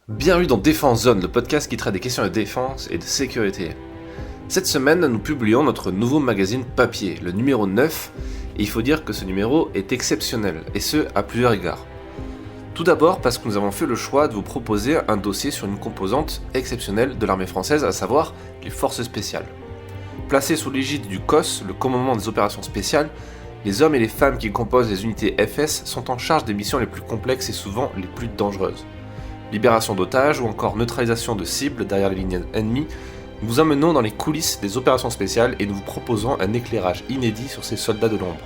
Bienvenue dans Défense Zone, le podcast qui traite des questions de défense et de sécurité. Cette semaine, nous publions notre nouveau magazine papier, le numéro 9, et il faut dire que ce numéro est exceptionnel, et ce, à plusieurs égards. Tout d'abord parce que nous avons fait le choix de vous proposer un dossier sur une composante exceptionnelle de l'armée française, à savoir les forces spéciales. Placées sous l'égide du COS, le commandement des opérations spéciales, les hommes et les femmes qui composent les unités FS sont en charge des missions les plus complexes et souvent les plus dangereuses. Libération d'otages ou encore neutralisation de cibles derrière les lignes ennemies, nous vous emmenons dans les coulisses des opérations spéciales et nous vous proposons un éclairage inédit sur ces soldats de l'ombre.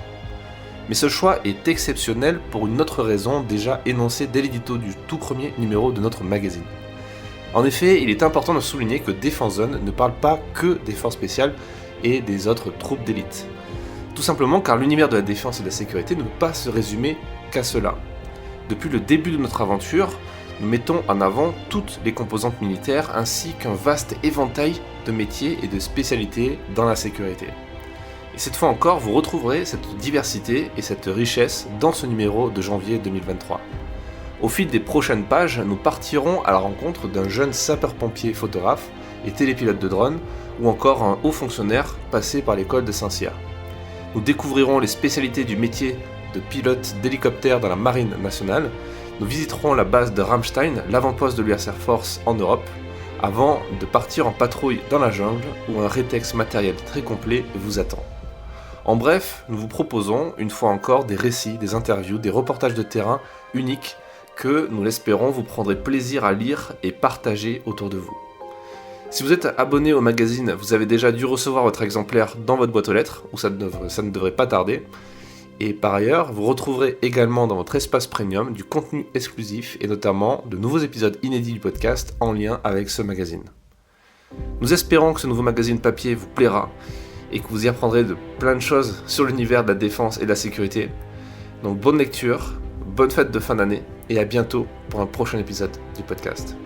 Mais ce choix est exceptionnel pour une autre raison déjà énoncée dès l'édito du tout premier numéro de notre magazine. En effet, il est important de souligner que Défense Zone ne parle pas que des forces spéciales et des autres troupes d'élite. Tout simplement car l'univers de la défense et de la sécurité ne peut pas se résumer qu'à cela. Depuis le début de notre aventure, nous mettons en avant toutes les composantes militaires ainsi qu'un vaste éventail de métiers et de spécialités dans la sécurité. Et cette fois encore, vous retrouverez cette diversité et cette richesse dans ce numéro de janvier 2023. Au fil des prochaines pages, nous partirons à la rencontre d'un jeune sapeur-pompier photographe et télépilote de drone ou encore un haut fonctionnaire passé par l'école de Saint-Cyr. Nous découvrirons les spécialités du métier de pilote d'hélicoptère dans la marine nationale. Nous visiterons la base de Ramstein, l'avant-poste de l'US Air Force en Europe, avant de partir en patrouille dans la jungle où un rétex matériel très complet vous attend. En bref, nous vous proposons, une fois encore, des récits, des interviews, des reportages de terrain uniques que, nous l'espérons, vous prendrez plaisir à lire et partager autour de vous. Si vous êtes abonné au magazine, vous avez déjà dû recevoir votre exemplaire dans votre boîte aux lettres, où ça ne devrait pas tarder. Et par ailleurs, vous retrouverez également dans votre espace premium du contenu exclusif et notamment de nouveaux épisodes inédits du podcast en lien avec ce magazine. Nous espérons que ce nouveau magazine papier vous plaira et que vous y apprendrez de plein de choses sur l'univers de la défense et de la sécurité. Donc bonne lecture, bonne fête de fin d'année et à bientôt pour un prochain épisode du podcast.